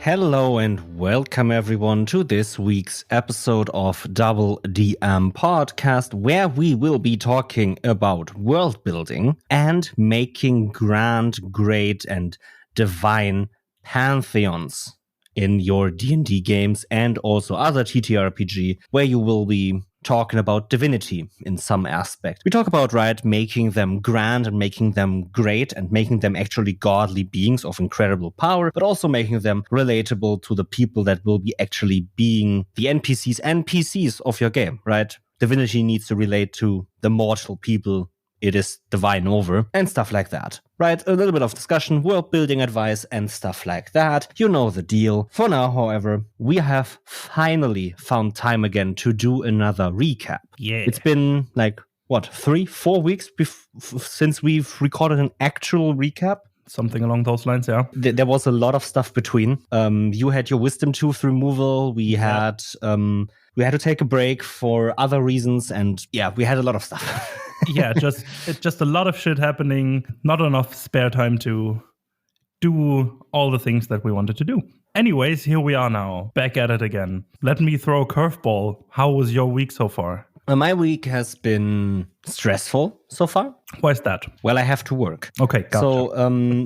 Hello and welcome everyone to this week's episode of DoubleDM podcast, where we will be talking about world building and making grand, great, and divine pantheons in your D&D games and also other ttrpg, where you will be talking about divinity in some aspect. We talk about, making them grand and making them great and making them actually godly beings of incredible power, but also making them relatable to the people that will be actually being the NPCs and PCs of your game, right? Divinity needs to relate to the mortal people it is divine over, and stuff like that, right? A little bit of discussion, world building advice, and stuff like that. You know the deal. For now, however, we have finally found time again to do another recap. Yeah. It's been 3-4 weeks since we've recorded an actual recap. Something along those lines, yeah. There was a lot of stuff between. You had your wisdom tooth removal. We had to take a break for other reasons, and we had a lot of stuff. Yeah, just a lot of shit happening, not enough spare time to do all the things that we wanted to do. Anyways, here we are now, back at it again. Let me throw a curveball. How was your week so far? My week has been stressful so far. Why is that? Well, I have to work. Okay, gotcha. So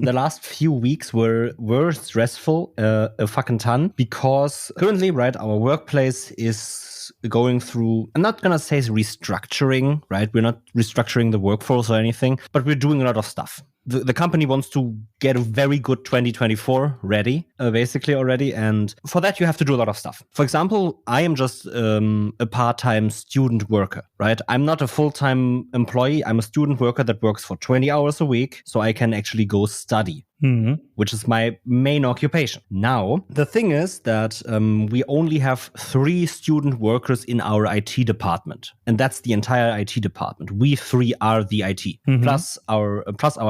the last few weeks were stressful a fucking ton, because currently, our workplace is going through, I'm not going to say restructuring, right? We're not restructuring the workforce or anything, but we're doing a lot of stuff. The company wants to get a very good 2024 ready, basically already. And for that, you have to do a lot of stuff. For example, I am just a part-time student worker, right? I'm not a full-time employee. I'm a student worker that works for 20 hours a week, so I can actually go study. Mm-hmm. Which is my main occupation. Now, the thing is that we only have 3 student workers in our IT department, and that's the entire IT department. We 3 are the IT, plus our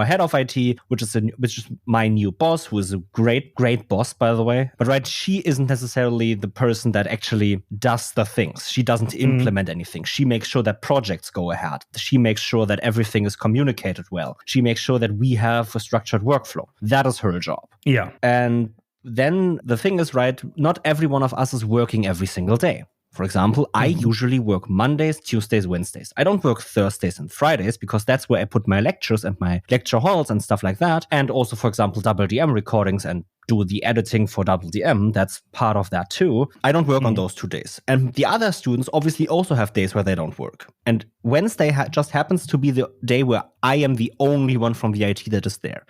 head of IT, which is my new boss, who is a great boss, by the way. But she isn't necessarily the person that actually does the things. She doesn't implement anything. She makes sure that projects go ahead. She makes sure that everything is communicated well. She makes sure that we have a structured workflow. That is her job. Yeah. And then the thing is, not every one of us is working every single day. For example, I usually work Mondays, Tuesdays, Wednesdays. I don't work Thursdays and Fridays because that's where I put my lectures and my lecture halls and stuff like that. And also, for example, DoubleDM recordings and do the editing for DoubleDM. That's part of that too. I don't work on those 2 days. And the other students obviously also have days where they don't work. And Wednesday just happens to be the day where I am the only one from the IT that is there.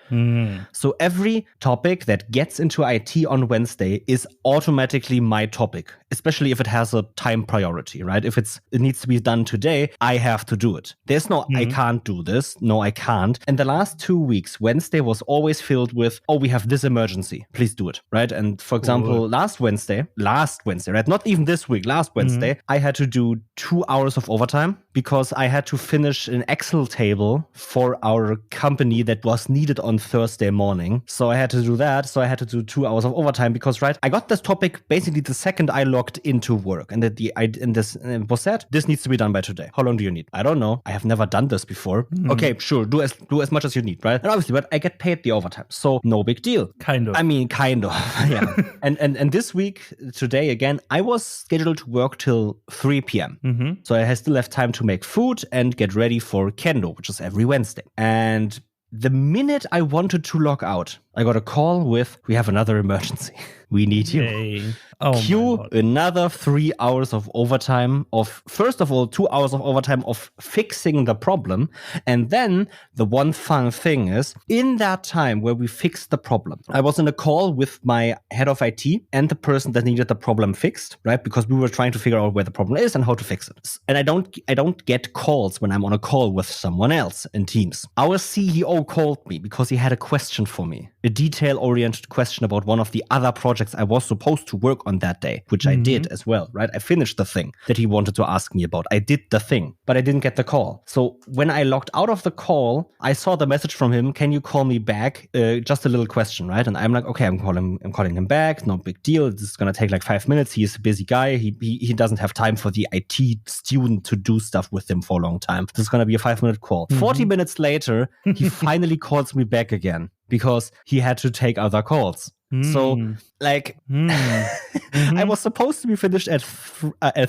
So every topic that gets into IT on Wednesday is automatically my topic, especially if it has a time priority, right? If it needs to be done today, I have to do it. There's no, I can't do this. No, I can't. And the last 2 weeks, Wednesday was always filled with, we have this emergency. Please do it, right? And for example, last Wednesday, right? Not even this week, last Wednesday, I had to do 2 hours of overtime because I had to finish an Excel table for our company that was needed on Thursday morning. So I had to do that. So I had to do 2 hours of overtime because, I got this topic basically the second I logged into work, and this was said, this needs to be done by today. How long do you need? I don't know. I have never done this before. Okay, sure. Do as much as you need, right? And obviously, but I get paid the overtime, so no big deal. Kind of. I mean, kind of, yeah. and this week, today again, I was scheduled to work till 3 p.m. So I still have time to make food and get ready for Kendo, which is every Wednesday. And the minute I wanted to log out, I got a call with, we have another emergency. We need you. Yay. Cue another 3 hours of overtime of, first of all, 2 hours of overtime of fixing the problem. And then the one fun thing is, in that time where we fixed the problem, I was in a call with my head of IT and the person that needed the problem fixed, right? Because we were trying to figure out where the problem is and how to fix it. And I don't get calls when I'm on a call with someone else in Teams. Our CEO called me because he had a question for me, a detail-oriented question about one of the other projects I was supposed to work on that day, which I did as well, right? I finished the thing that he wanted to ask me about. I did the thing, but I didn't get the call. So when I logged out of the call, I saw the message from him, can you call me back? Just a little question, right? And I'm like, okay, I'm calling him back. No big deal. This is going to take like 5 minutes. He's a busy guy. He doesn't have time for the IT student to do stuff with him for a long time. This is going to be a 5-minute call. 40 minutes later, he finally calls me back again. because he had to take other calls. So, like, I was supposed to be finished at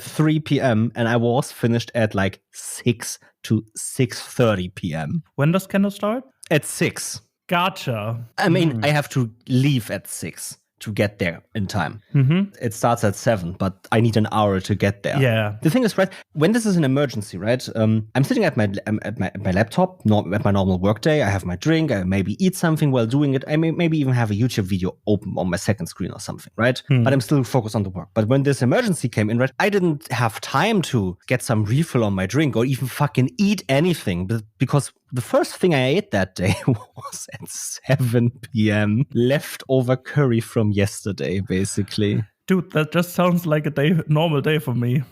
3 p.m. and I was finished at like 6 to 6:30 p.m. When does Kendo start? At 6. Gotcha. I mean, I have to leave at 6 to get there in time. It starts at 7, but I need an hour to get there. Yeah. The thing is, right, when this is an emergency, right, I'm sitting at my laptop, at my normal workday. I have my drink. I maybe eat something while doing it. I maybe even have a YouTube video open on my second screen or something, right? But I'm still focused on the work. But when this emergency came in, right, I didn't have time to get some refill on my drink or even fucking eat anything because the first thing I ate that day was at 7 p.m. leftover curry from yesterday, basically. Dude, that just sounds like a normal day for me.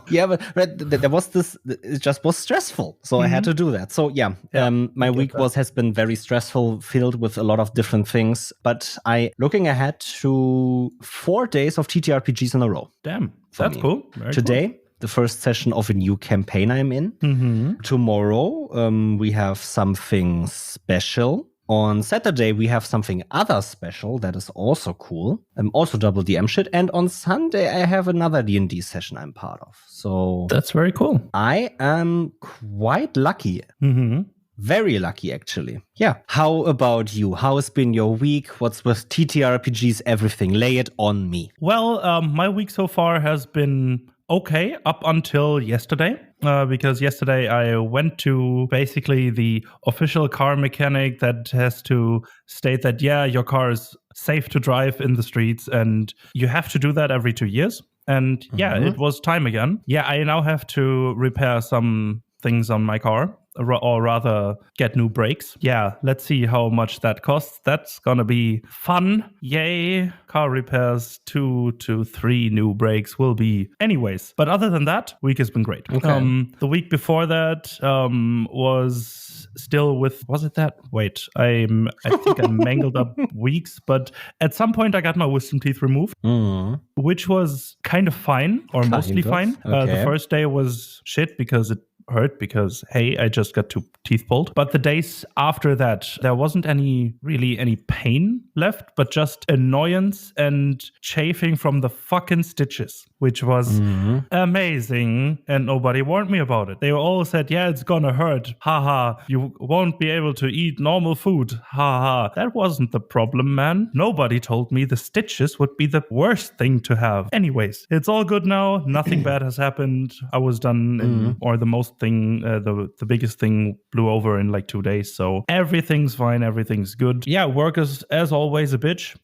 Yeah, but there was this, it just was stressful. So I had to do that. So yeah, my week has been very stressful, filled with a lot of different things. But looking ahead to 4 days of TTRPGs in a row. Damn, that's cool. Very Today, cool. The first session of a new campaign I'm in. Tomorrow, we have something special. On Saturday, we have something other special that is also cool. Also DoubleDM shit. And on Sunday, I have another D&D session I'm part of. So that's very cool. I am quite lucky. Very lucky, actually. Yeah. How about you? How has been your week? What's with TTRPGs, everything? Lay it on me. Well, my week so far has been okay up until yesterday, because yesterday I went to basically the official car mechanic that has to state that, yeah, your car is safe to drive in the streets and you have to do that every 2 years. And yeah, it was time again. Yeah, I now have to repair some things on my car, or rather get new brakes. Yeah, let's see how much that costs. That's gonna be fun. Yay. Car repairs, 2 to 3 new brakes will be anyways. But other than that, week has been great. Okay. The week before that was still with, was it that? Wait, I think I mangled up weeks, but at some point I got my wisdom teeth removed, which was kind of fine, or mostly fine. Okay. The first day was shit because it hurt because, hey, I just got 2 teeth pulled. But the days after that, there wasn't really any pain left, but just annoyance and chafing from the fucking stitches, which was amazing. And nobody warned me about it. They all said, yeah, it's gonna hurt. Haha, you won't be able to eat normal food. Haha, that wasn't the problem, man. Nobody told me the stitches would be the worst thing to have. Anyways, it's all good now. Nothing bad has happened. I was done or the most thing, the biggest thing blew over in like 2 days. So everything's fine. Everything's good. Yeah, work is as always a bitch.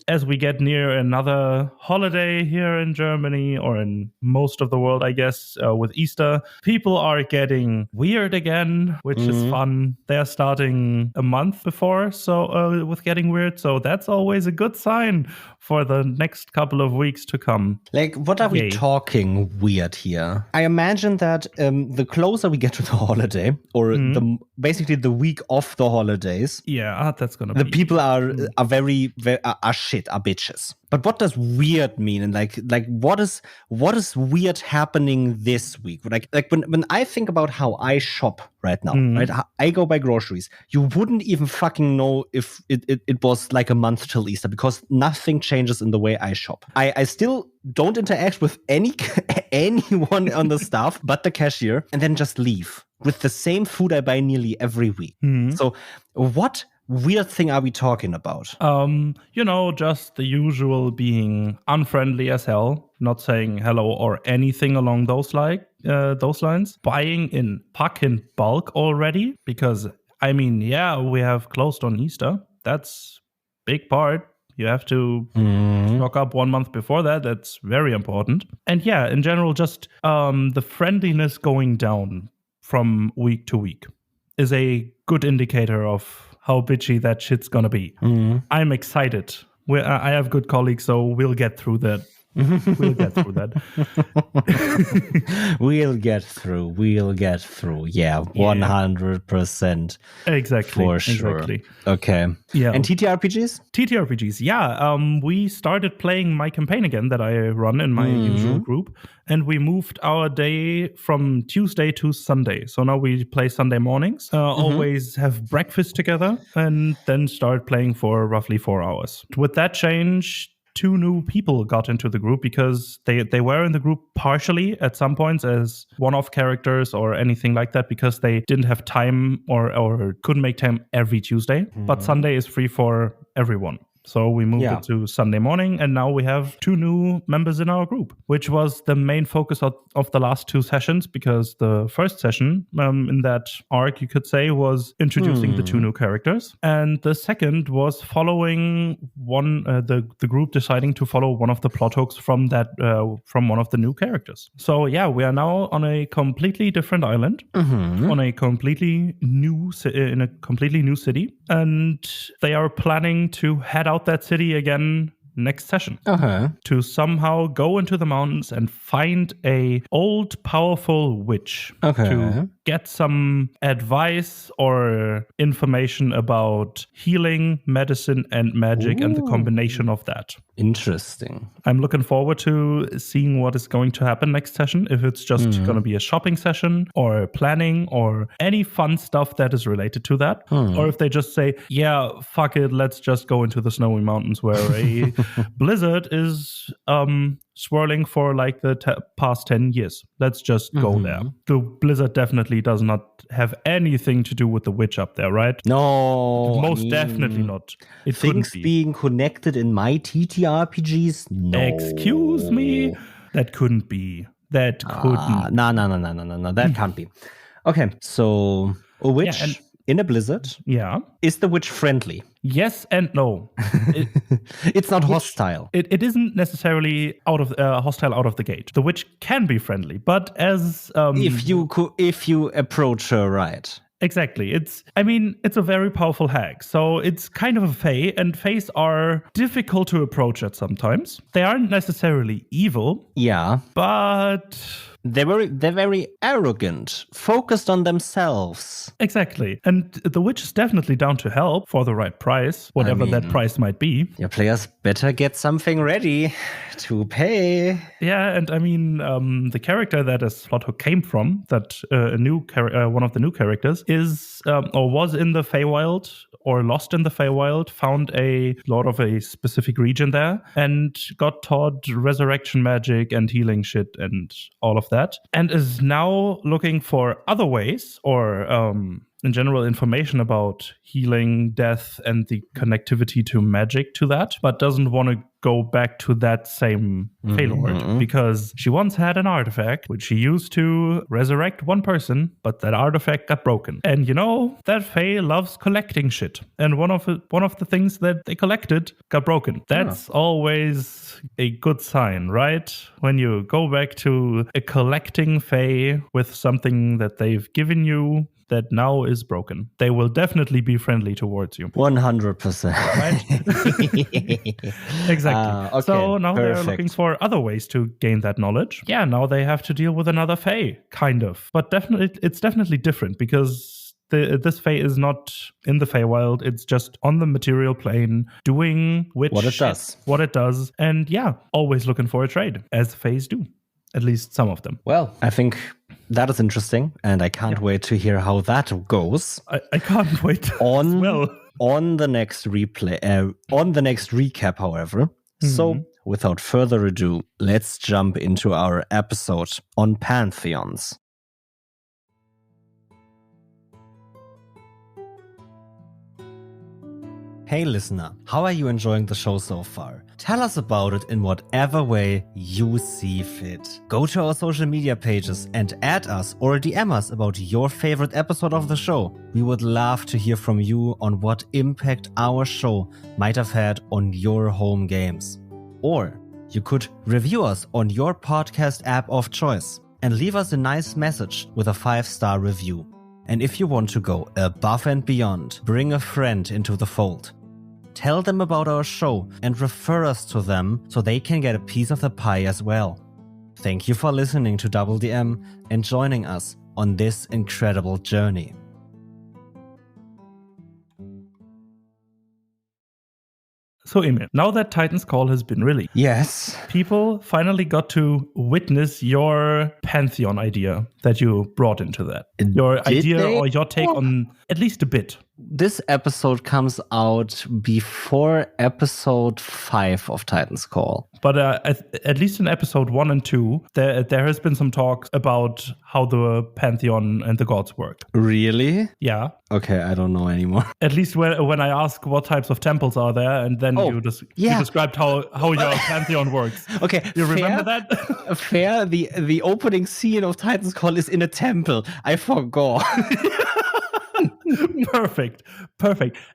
As we get near another holiday here in Germany or in most of the world, I guess, with Easter, people are getting weird again, which is fun. They're starting a month before, so with getting weird. So that's always a good sign for the next couple of weeks to come. Like, what are we talking weird here? I imagine that the closer we get to the holiday, or basically the week of the holidays, that's gonna the be people are very bitches. But what does weird mean? And like what is weird happening this week? Like when I think about how I shop right now, right? I go buy groceries. You wouldn't even fucking know if it was like a month till Easter, because nothing changes in the way I shop. I still don't interact with anyone on the staff but the cashier, and then just leave with the same food I buy nearly every week. So what weird thing are we talking about? Just the usual, being unfriendly as hell, not saying hello or anything along those lines. Buying in fucking bulk already, because I mean, yeah, we have closed on Easter. That's big part. You have to stock up 1 month before that. That's very important. And yeah, in general, just the friendliness going down from week to week is a good indicator of how bitchy that shit's gonna be. I'm excited. I have good colleagues, so we'll get through that We'll get through that. We'll get through. Yeah, 100%. Exactly. For sure. Exactly. Okay. Yeah. And TTRPGs? TTRPGs, yeah. We started playing my campaign again that I run in my usual group. And we moved our day from Tuesday to Sunday. So now we play Sunday mornings, always have breakfast together, and then start playing for roughly 4 hours. With that change, 2 new people got into the group because they were in the group partially at some points as one-off characters or anything like that because they didn't have time or couldn't make time every Tuesday. But Sunday is free for everyone. So we moved it to Sunday morning, and now we have 2 new members in our group, which was the main focus of the last 2 sessions, because the first session in that arc, you could say, was introducing the 2 new characters. And the second was following the group deciding to follow one of the plot hooks from one of the new characters. So yeah, we are now on a completely different island, on a completely new in a completely new city, and they are planning to head out that city again next session to somehow go into the mountains and find a old powerful witch to get some advice or information about healing, medicine, and magic, and the combination of that. Interesting. I'm looking forward to seeing what is going to happen next session, if it's just going to be a shopping session or planning or any fun stuff that is related to that, or if they just say, yeah, fuck it, let's just go into the snowy mountains where a blizzard is swirling for like the past 10 years. Let's just go there. The blizzard definitely does not have anything to do with the witch up there, right? No. Most definitely not. It things couldn't be. Being connected in my TTRPGs? No. Excuse me? That couldn't be. That couldn't. No. That can't be. Okay, so a witch in a blizzard. Yeah. Is the witch friendly? Yes and no. It's not hostile. It isn't necessarily hostile out of the gate. The witch can be friendly, but as if you approach her right. Exactly. It's a very powerful hag. So it's kind of a fae, and faes are difficult to approach at sometimes. They aren't necessarily evil. Yeah. But they're very arrogant, focused on themselves. Exactly. And the witch is definitely down to help for the right price, whatever that price might be. Your players better get something ready to pay. Yeah, and the character that this plot hook came from, that one of the new characters, is or was in the Feywild or lost in the Feywild, found a lord of a specific region there, and got taught resurrection magic and healing shit and all of that, and is now looking for other ways or in general information about healing, death, and the connectivity to magic to that, but doesn't want to go back to that same Feylord because she once had an artifact which she used to resurrect one person, but that artifact got broken. And that Fey loves collecting shit, and one of the things that they collected got broken. That's always a good sign, right? When you go back to a collecting Fey with something that they've given you that now is broken, they will definitely be friendly towards you. 100%. Right? Exactly. Okay, so now perfect. they're looking for other ways to gain that knowledge. Yeah, now they have to deal with another Fae, kind of. But it's definitely different because this Fae is not in the Feywild. It's just on the material plane doing what it does. And yeah, always looking for a trade, as Faes do. At least some of them. Well, I think that is interesting, and I can't wait to hear how that goes. I can't wait as well. On the next recap, however. So, without further ado, let's jump into our episode on pantheons. Hey listener, how are you enjoying the show so far? Tell us about it in whatever way you see fit. Go to our social media pages and add us or DM us about your favorite episode of the show. We would love to hear from you on what impact our show might have had on your home games. Or you could review us on your podcast app of choice and leave us a nice message with a 5-star review. And if you want to go above and beyond, bring a friend into the fold. tell them about our show, and refer us to them so they can get a piece of the pie as well. Thank you for listening to DoubleDM and joining us on this incredible journey. So, Emil, now that Titan's Call has been released, yes, people finally got to witness your Pantheon idea that you brought into that. Your idea or your take on at least a bit. This episode comes out before episode 5 of Titan's Call. But at least in episode 1 and 2, there has been some talk about how the Pantheon and the gods work. Really? Yeah. Okay, I don't know anymore. At least when I ask what types of temples are there, and then you described how your Pantheon works. Okay, you remember that? Fair. The opening scene of Titan's Call is in a temple. I forgot. Perfect.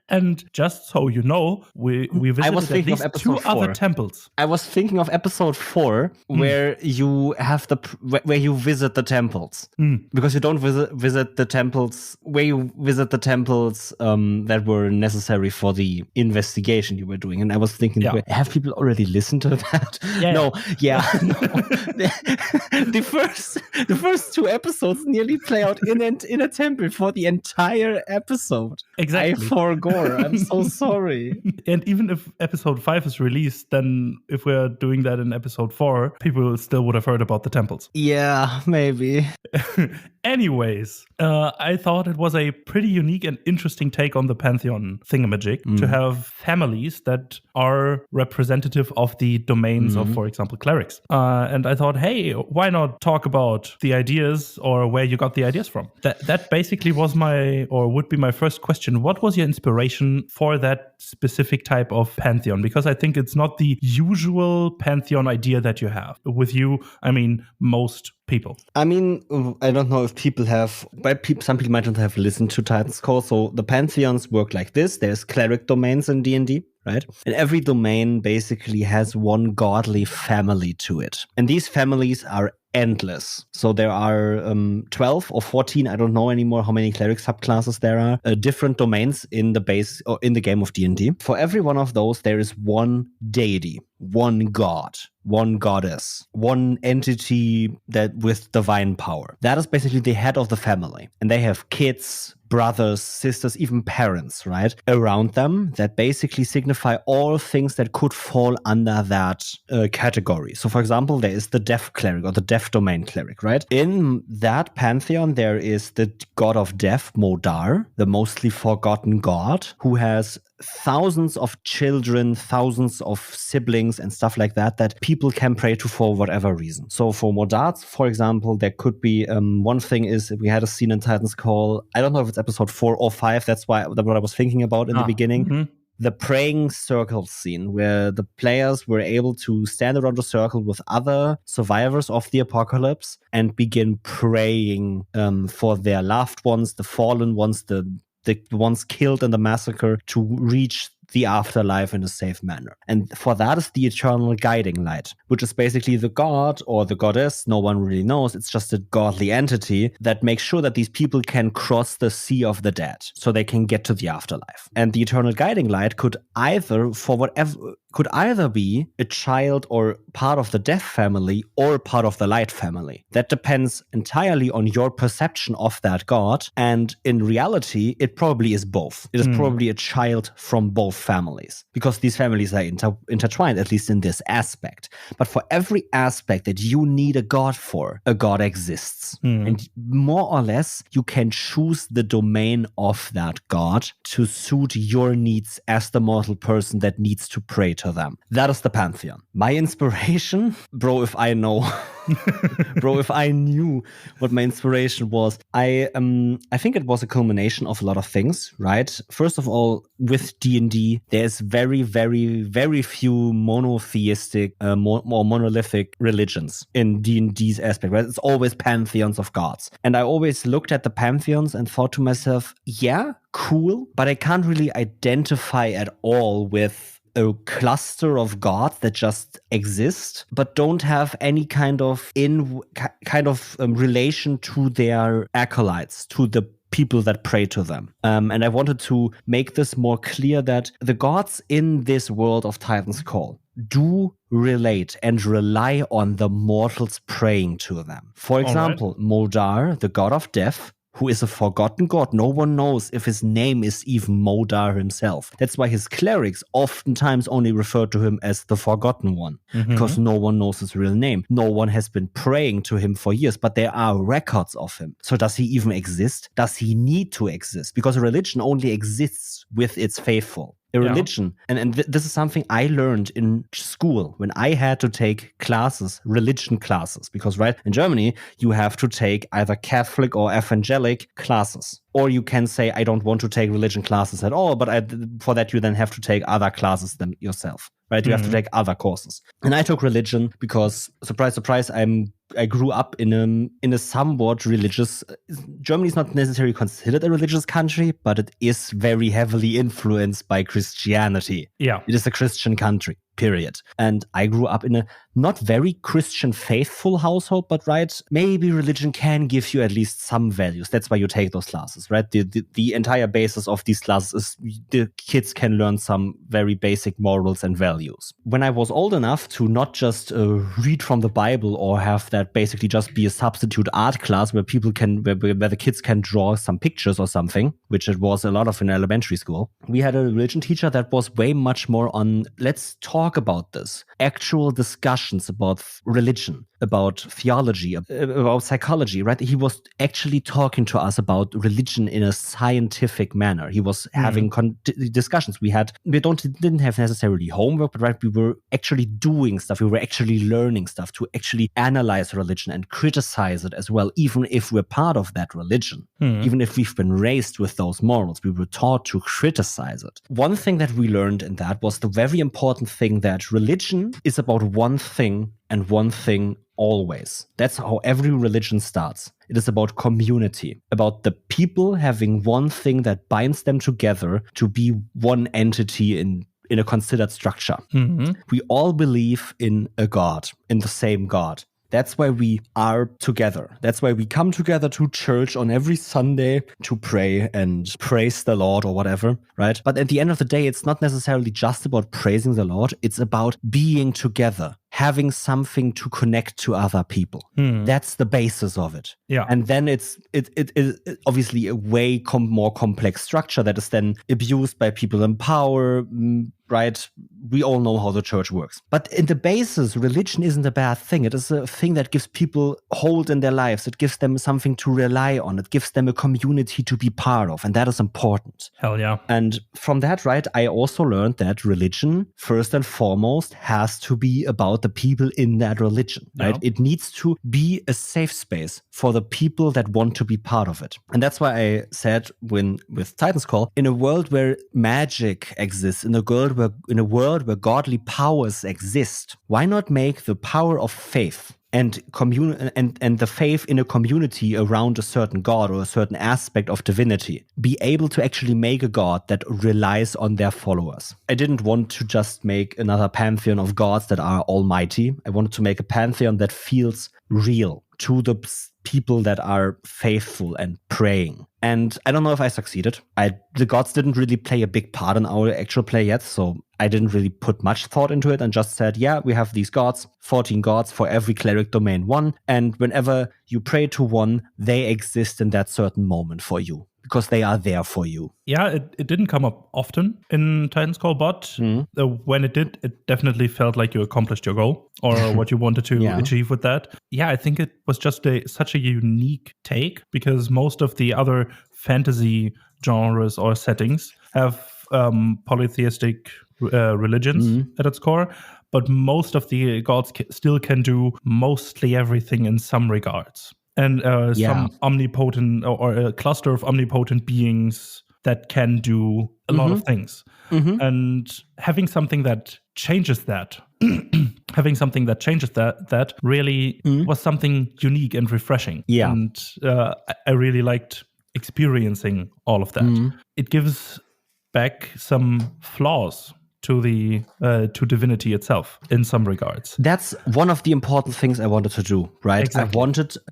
And just so you know, we visited at least 2 other temples. I was thinking of episode 4, where you have where you visit the temples, because you don't visit the temples where you visit the temples that were necessary for the investigation you were doing. And I was thinking, have people already listened to that? No. The first 2 episodes nearly play out in a temple for the entire episode. Exactly. I forgot. I'm so sorry. And even if episode 5 is released, then if we're doing that in episode 4, people still would have heard about the temples. Yeah, maybe. Anyways, I thought it was a pretty unique and interesting take on the Pantheon thingamajig to have families that are representative of the domains of, for example, clerics. And I thought, hey, why not talk about the ideas or where you got the ideas from? That basically was would be my first question. What was your inspiration for that specific type of Pantheon? Because I think it's not the usual Pantheon idea that you have. With you, I mean, most people. I mean, I don't know if people have, but some people might not have listened to Titan's Call. So the Pantheons work like this. There's cleric domains in D&D, right? And every domain basically has one godly family to it. And these families are endless. So there are 12 or 14, I don't know anymore how many cleric subclasses there are, different domains in the base or in the game of D&D. For every one of those, there is one deity, one god, one goddess, one entity that with divine power. That is basically the head of the family. And they have kids, brothers, sisters, even parents, right, around them that basically signify all things that could fall under that category. So, for example, there is the death cleric or the death domain cleric, right? In that pantheon, there is the god of death, Modar, the mostly forgotten god, who has thousands of children, thousands of siblings and stuff like that people can pray to for whatever reason. So for Modar, for example, there could be one thing is we had a scene in Titan's Call. I don't know if it's episode 4 or 5. That's what I was thinking about in the beginning. Mm-hmm. The praying circle scene where the players were able to stand around a circle with other survivors of the apocalypse and begin praying for their loved ones, the fallen ones, the ones killed in the massacre, to reach the afterlife in a safe manner. And for that is the eternal guiding light, which is basically the god or the goddess, no one really knows. It's just a godly entity that makes sure that these people can cross the sea of the dead so they can get to the afterlife. And the eternal guiding light could either be a child or part of the death family or part of the light family. That depends entirely on your perception of that god. And in reality, it probably is both. It is probably a child from both families, because these families are intertwined, at least in this aspect. But for every aspect that you need a god for, a god exists. And more or less, you can choose the domain of that god to suit your needs as the mortal person that needs to pray to them. That is the pantheon. My inspiration, bro, if I know, if I knew what my inspiration was, I think it was a culmination of a lot of things, right? First of all, with D&D, there's very, very, very few monotheistic, more monolithic religions in D&D's aspect, right? It's always pantheons of gods. And I always looked at the pantheons and thought to myself, yeah, cool, but I can't really identify at all with a cluster of gods that just exist but don't have any kind of relation to their acolytes, to the people that pray to them. And I wanted to make this more clear that the gods in this world of Titan's Call do relate and rely on the mortals praying to them. For example, Modar, the god of death, who is a forgotten god. No one knows if his name is even Modar himself. That's why his clerics oftentimes only refer to him as the Forgotten One, because no one knows his real name. No one has been praying to him for years, but there are records of him. So does he even exist? Does he need to exist? Because a religion only exists with its faithful. A religion, and this is something I learned in school when I had to take classes, religion classes, because in Germany, you have to take either Catholic or evangelic classes. Or you can say, I don't want to take religion classes at all, but for that you then have to take other classes than yourself, right? You have to take other courses. And I took religion because, surprise, surprise, I grew up in a somewhat religious. Germany is not necessarily considered a religious country, but it is very heavily influenced by Christianity. Yeah, it is a Christian country. Period. And I grew up in a not very Christian faithful household, but maybe religion can give you at least some values. That's why you take those classes, right? The entire basis of these classes is the kids can learn some very basic morals and values. When I was old enough to not just read from the Bible or have that basically just be a substitute art class where people can, where the kids can draw some pictures or something, which it was a lot of in elementary school, we had a religion teacher that was way much more on, let's talk about this, actual discussions about religion, about theology, about psychology, right? He was actually talking to us about religion in a scientific manner. He was having discussions. We didn't have necessarily homework, but we were actually doing stuff. We were actually learning stuff to actually analyze religion and criticize it as well, even if we're part of that religion. Even if we've been raised with those morals, we were taught to criticize it. One thing that we learned in that was the very important thing that religion is about one thing and one thing always. That's how every religion starts. It is about community, about the people having one thing that binds them together to be one entity in a considered structure. We all believe in a God, in the same God. That's why we are together. That's why we come together to church on every Sunday to pray and praise the Lord or whatever, right? But at the end of the day, it's not necessarily just about praising the Lord. It's about being together, having something to connect to other people. That's the basis of it. Yeah. And then it's obviously a way more complex structure that is then abused by people in power, right? We all know how the church works. But in the basis, religion isn't a bad thing. It is a thing that gives people hold in their lives. It gives them something to rely on. It gives them a community to be part of. And that is important. Hell yeah. And from that, right, I also learned that religion, first and foremost, has to be about the people in that religion, right? It needs to be a safe space for the people that want to be part of it. And that's why I said with Titan's Call, in a world where magic exists, in a world where godly powers exist, why not make the power of faith and the faith in a community around a certain god or a certain aspect of divinity be able to actually make a god that relies on their followers? I didn't want to just make another pantheon of gods that are almighty. I wanted to make a pantheon that feels real to the people that are faithful and praying. And I don't know if I succeeded. The gods didn't really play a big part in our actual play yet, so I didn't really put much thought into it and just said, yeah, we have these gods, 14 gods for every cleric domain 1, and whenever you pray to one, they exist in that certain moment for you, because they are there for you. Yeah, it didn't come up often in Titan's Call, but when it did, it definitely felt like you accomplished your goal or what you wanted to achieve with that. Yeah, I think it was just such a unique take, because most of the other fantasy genres or settings have polytheistic religions at its core, but most of the gods still can do mostly everything in some regards. And some omnipotent or a cluster of omnipotent beings that can do a lot of things. And having something that changes that, that really was something unique and refreshing. Yeah. And I really liked experiencing all of that. It gives back some flaws to the to divinity itself in some regards. That's one of the important things I wanted to do, right? Exactly.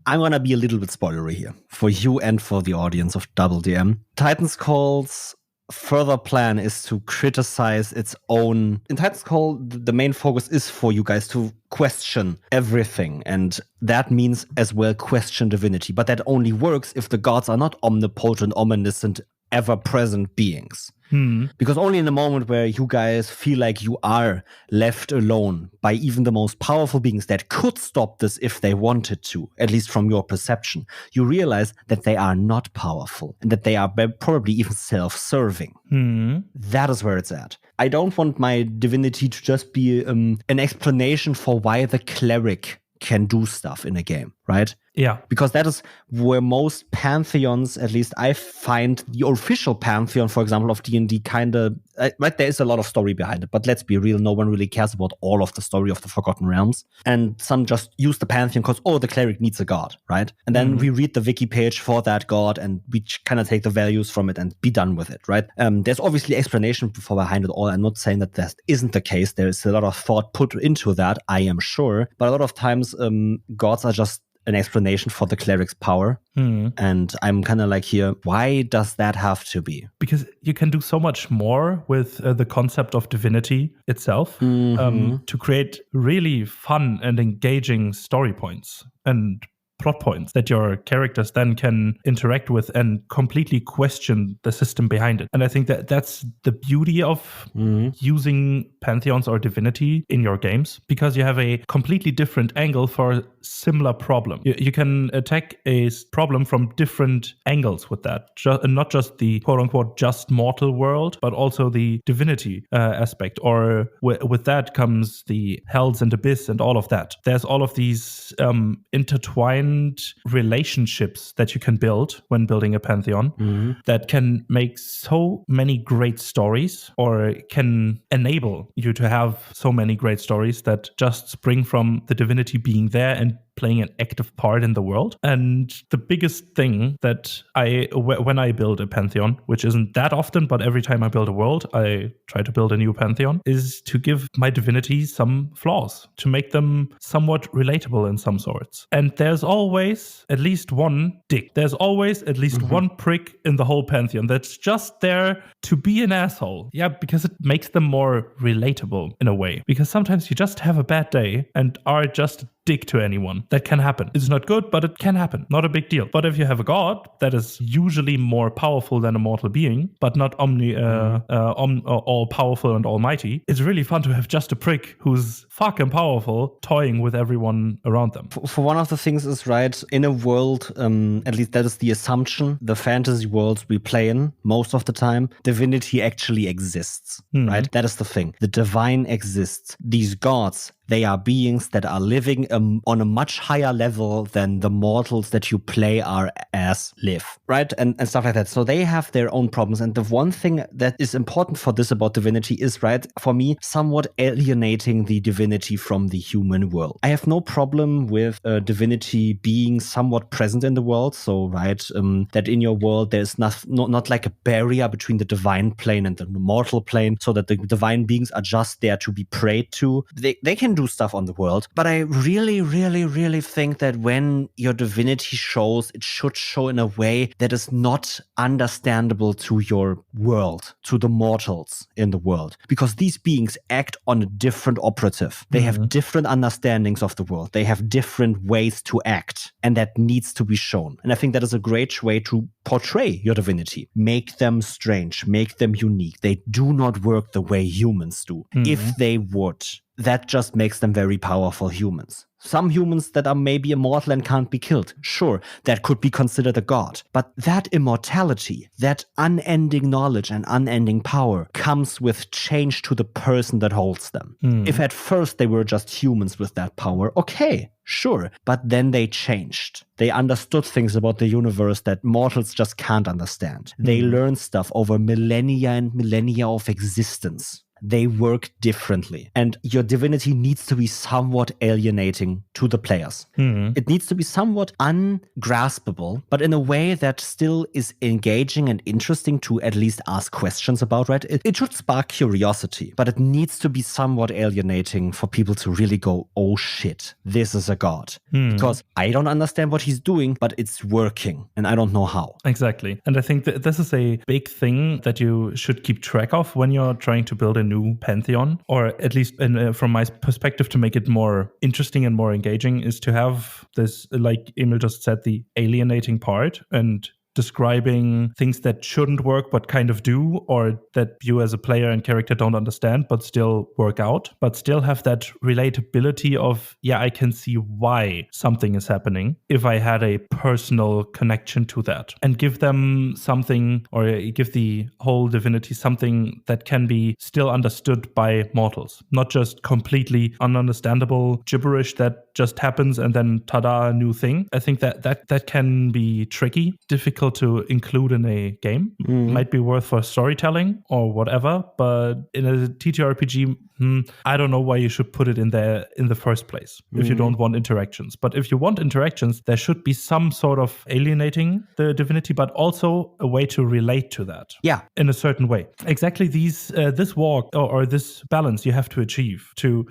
I'm going to be a little bit spoilery here for you and for the audience of DoubleDM. Titan's Call's further plan is to criticize its own. In Titan's Call, the main focus is for you guys to question everything. And that means as well question divinity. But that only works if the gods are not omnipotent, omniscient, ever-present beings. Because only in the moment where you guys feel like you are left alone by even the most powerful beings that could stop this if they wanted to, at least from your perception, you realize that they are not powerful and that they are probably even self-serving. That is where it's at. I don't want my divinity to just be an explanation for why the cleric can do stuff in a game, right? Yeah. Because that is where most pantheons, at least I find the official pantheon, for example, of D&D kind of, right, there is a lot of story behind it, but let's be real, no one really cares about all of the story of the Forgotten Realms. And some just use the pantheon because, oh, the cleric needs a god, right? And then we read the wiki page for that god and we kind of take the values from it and be done with it, right? There's obviously explanation behind it all. I'm not saying that that isn't the case. There is a lot of thought put into that, I am sure. But a lot of times, gods are just an explanation for the cleric's power. And I'm kind of like here, why does that have to be? Because you can do so much more with the concept of divinity itself to create really fun and engaging story points and plot points that your characters then can interact with and completely question the system behind it. And I think that that's the beauty of using pantheons or divinity in your games, because you have a completely different angle for a similar problem. You can attack a problem from different angles with that, not just the quote-unquote just mortal world, but also the divinity aspect. Or with that comes the hells and abyss and all of that. There's all of these intertwined relationships that you can build when building a pantheon that can make so many great stories, or can enable you to have so many great stories that just spring from the divinity being there and playing an active part in the world. And the biggest thing that when I build a pantheon, which isn't that often, but every time I build a world, I try to build a new pantheon, is to give my divinity some flaws, to make them somewhat relatable in some sorts. And there's always at least one dick. There's always at least one prick in the whole pantheon that's just there to be an asshole. Yeah, because it makes them more relatable in a way. Because sometimes you just have a bad day and are just dick to anyone. That can happen. It's not good, but it can happen. Not a big deal. But if you have a god that is usually more powerful than a mortal being, but not all powerful and almighty, it's really fun to have just a prick who's fucking powerful, toying with everyone around them. For one of the things is, right, in a world, at least that is the assumption, the fantasy worlds we play in most of the time, divinity actually exists, right? That is the thing. The divine exists. These gods, they are beings that are living on a much higher level than the mortals that you play live, right? And stuff like that. So they have their own problems. And the one thing that is important for this about divinity is, right, for me, somewhat alienating the divinity from the human world. I have no problem with divinity being somewhat present in the world. So, right, that in your world, there's not like a barrier between the divine plane and the mortal plane, so that the divine beings are just there to be prayed to. They can do stuff on the world. But I really, really, really think that when your divinity shows, it should show in a way that is not understandable to your world, to the mortals in the world. Because these beings act on a different operative. They have different understandings of the world. They have different ways to act. And that needs to be shown. And I think that is a great way to portray your divinity. Make them strange. Make them unique. They do not work the way humans do. If they would, that just makes them very powerful humans. Some humans that are maybe immortal and can't be killed. Sure, that could be considered a god. But that immortality, that unending knowledge and unending power comes with change to the person that holds them. If at first they were just humans with that power, okay, sure. But then they changed. They understood things about the universe that mortals just can't understand. They learned stuff over millennia and millennia of existence. they work differently. And your divinity needs to be somewhat alienating to the players. It needs to be somewhat ungraspable, but in a way that still is engaging and interesting to at least ask questions about, right? It should spark curiosity, but it needs to be somewhat alienating for people to really go, oh shit, this is a god. Because I don't understand what he's doing, but it's working and I don't know how. Exactly. And I think that this is a big thing that you should keep track of when you're trying to build a new pantheon, or at least from my perspective, to make it more interesting and more engaging, is to have this, like Emil just said, the alienating part and describing things that shouldn't work but kind of do, or that you as a player and character don't understand but still work out, but still have that relatability of, yeah, I can see why something is happening if I had a personal connection to that, and give them something, or give the whole divinity something that can be still understood by mortals, not just completely ununderstandable gibberish that just happens and then tada, new thing. I think that can be tricky, difficult to include in a game. Might be worth for storytelling or whatever, but in a TTRPG, I don't know why you should put it in there in the first place if you don't want interactions. But if you want interactions, there should be some sort of alienating the divinity, but also a way to relate to that. Yeah, in a certain way. Exactly this walk or this balance you have to achieve to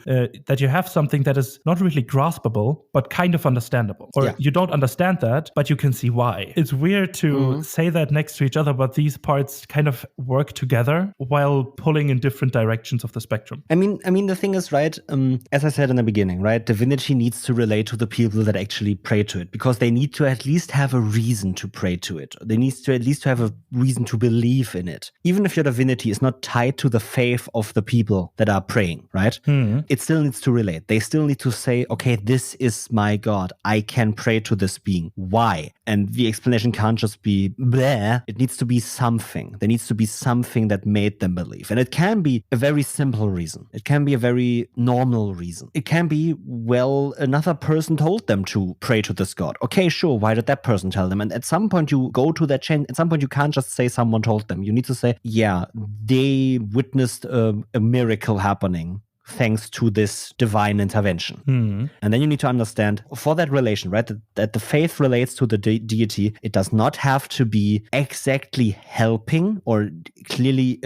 that you have something that is not really graspable, but kind of understandable. Or you don't understand that, but you can see why. It's weird to say that next to each other, but these parts kind of work together while pulling in different directions of the spectrum. I mean, the thing is, right, as I said in the beginning, right, divinity needs to relate to the people that actually pray to it, because they need to at least have a reason to pray to it. They need to at least have a reason to believe in it. Even if your divinity is not tied to the faith of the people that are praying, right, it still needs to relate. They still need to say, okay, this is my God. I can pray to this being. Why? And the explanation can't just be bleh. It needs to be something. There needs to be something that made them believe. And it can be a very simple reason. It can be a very normal reason. It can be, well, another person told them to pray to this god. Okay, sure. Why did that person tell them? And at some point you go to that chain. At some point you can't just say someone told them. You need to say, yeah, they witnessed a miracle happening thanks to this divine intervention. And then you need to understand for that relation, right, that the faith relates to the deity. It does not have to be exactly helping or clearly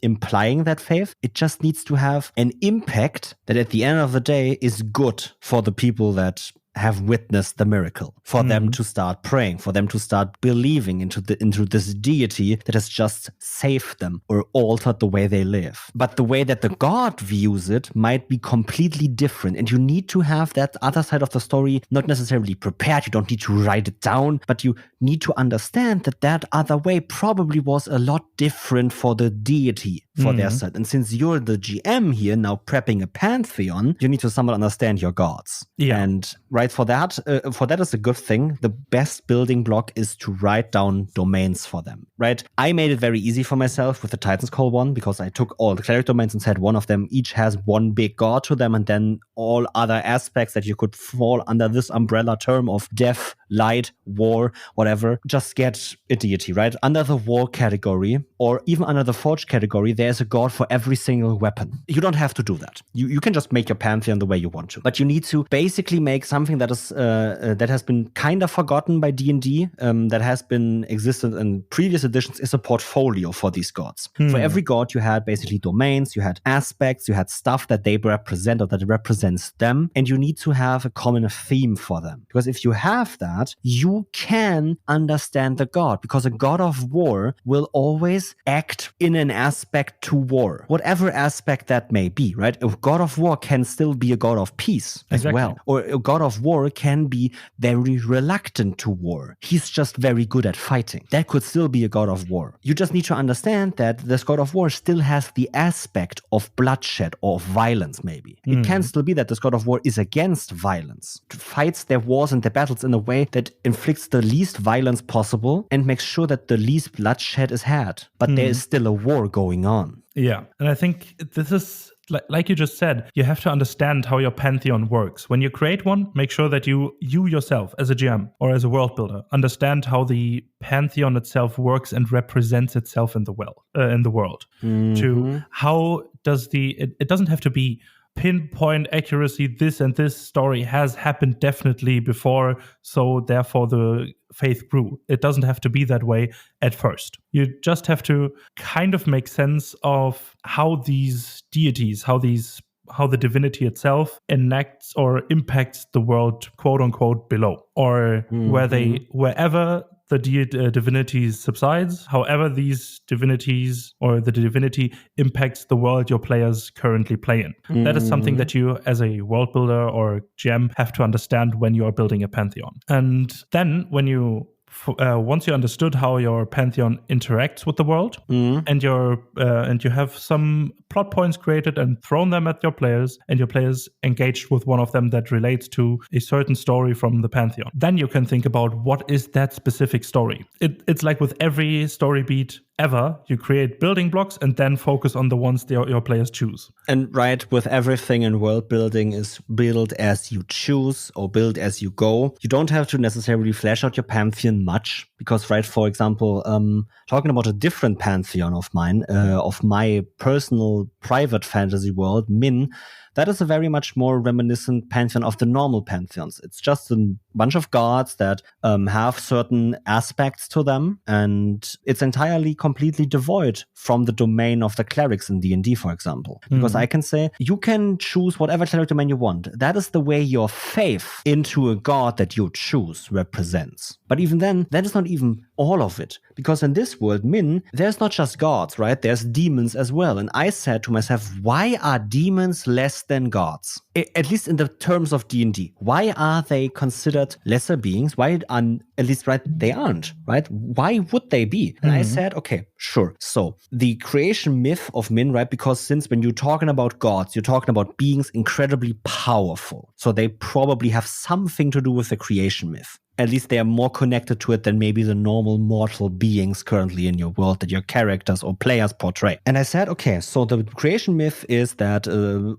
implying that faith. It just needs to have an impact that at the end of the day is good for the people that have witnessed the miracle, for them to start praying, for them to start believing into this deity that has just saved them or altered the way they live. But the way that the god views it might be completely different, and you need to have that other side of the story not necessarily prepared. You don't need to write it down, but you need to understand that other way probably was a lot different for the deity, for their side. And since you're the GM here now prepping a pantheon, you need to somewhat understand your gods. And right, for that is a good thing. The best building block is to write down domains for them, right? I made it very easy for myself with the Titan's Call one, because I took all the cleric domains and said one of them each has one big god to them, and then all other aspects that you could fall under this umbrella term of death, light, war, whatever, just get a deity, right? Under the war category, or even under the forge category, there's a god for every single weapon. You don't have to do that. You can just make your pantheon the way you want to, but you need to basically make something that is that has been kind of forgotten by D&D, that has been existed in previous editions, is a portfolio for these gods. For every god, you had basically domains, you had aspects, you had stuff that they represent or that represents them, and you need to have a common theme for them. Because if you have that, you can understand the god, because a god of war will always act in an aspect to war, whatever aspect that may be, right? A god of war can still be a god of peace as well, or a god of war can be very reluctant to war. He's just very good at fighting. That could still be a god of war. You just need to understand that this god of war still has the aspect of bloodshed or of violence, maybe. It can still be that this god of war is against violence, fights their wars and their battles in a way that inflicts the least violence possible and makes sure that the least bloodshed is had. But there is still a war going on. Yeah, and I think this is, like you just said, you have to understand how your pantheon works. When you create one, make sure that you yourself, as a GM or as a world builder, understand how the pantheon itself works and represents itself in the world. To how it doesn't have to be pinpoint accuracy. This and this story has happened definitely before, so therefore the faith grew. It doesn't have to be that way at first. You just have to kind of make sense of how these deities, how the divinity itself enacts or impacts the world, quote unquote, below, or wherever the divinity subsides, however these divinities or the divinity impacts the world your players currently play in. That is something that you, as a world builder or GM, have to understand when you are building a pantheon. And then when you once you understood how your pantheon interacts with the world, and you have some plot points created and thrown them at your players, and your players engaged with one of them that relates to a certain story from the pantheon, then you can think about what is that specific story. It's like with every story beat ever, you create building blocks and then focus on the ones your players choose. And right, with everything in world building is build as you choose or build as you go. You don't have to necessarily flesh out your pantheon much because, right, for example, talking about a different pantheon of mine, of my personal private fantasy world, Min, that is a very much more reminiscent pantheon of the normal pantheons. It's just a bunch of gods that have certain aspects to them, and it's entirely completely devoid from the domain of the clerics in D&D, for example. Because I can say, you can choose whatever cleric domain you want. That is the way your faith into a god that you choose represents. But even then, that is not even all of it. Because in this world, Min, there's not just gods, right? There's demons as well. And I said to myself, why are demons less than gods? At least in the terms of D&D. Why are they considered lesser beings? Why are, at least, right, they aren't, right? Why would they be? And I said, okay, sure. So the creation myth of Min, right? Because since when you're talking about gods, you're talking about beings incredibly powerful. So they probably have something to do with the creation myth. At least they are more connected to it than maybe the normal mortal beings currently in your world that your characters or players portray. And I said, okay, so the creation myth is that